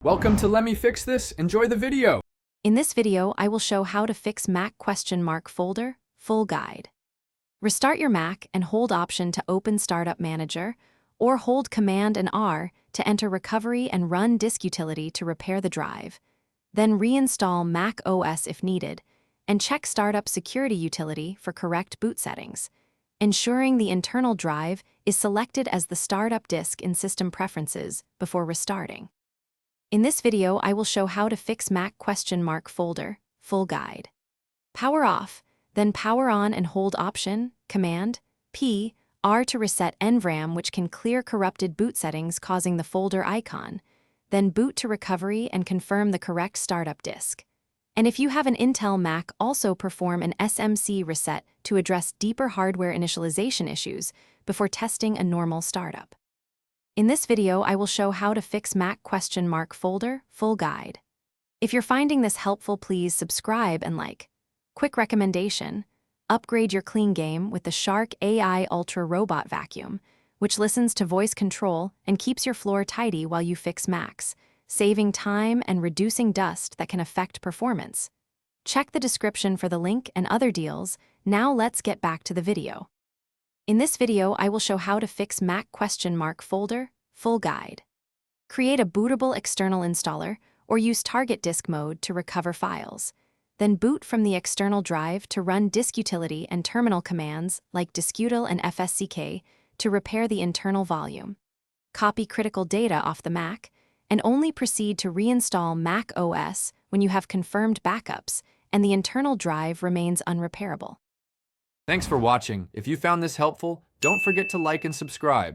Welcome to Let Me Fix This. Enjoy the video. In this video, I will show how to fix Mac ? folder, full guide. Restart your Mac and hold Option to open Startup Manager, or hold Command and R to enter Recovery and run Disk Utility to repair the drive. Then reinstall Mac OS if needed, and check Startup Security Utility for correct boot settings, ensuring the internal drive is selected as the startup disk in System Preferences before restarting. In this video, I will show how to fix Mac ? folder, full guide. Power off, then power on and hold Option, Command, P, R to reset NVRAM, which can clear corrupted boot settings causing the folder icon, then boot to recovery and confirm the correct startup disk. And if you have an Intel Mac, also perform an SMC reset to address deeper hardware initialization issues before testing a normal startup. In this video, I will show how to fix Mac ? folder, full guide. If you're finding this helpful, please subscribe and like. Quick recommendation: upgrade your clean game with the Shark AI Ultra Robot Vacuum, which listens to voice control and keeps your floor tidy while you fix Macs, saving time and reducing dust that can affect performance. Check the description for the link and other deals. Now let's get back to the video. In this video, I will show how to fix Mac ? folder, full guide. Create a bootable external installer or use target disk mode to recover files. Then boot from the external drive to run disk utility and terminal commands like diskutil and fsck to repair the internal volume. Copy critical data off the Mac and only proceed to reinstall Mac OS when you have confirmed backups and the internal drive remains unrepairable. Thanks for watching. If you found this helpful, don't forget to like and subscribe.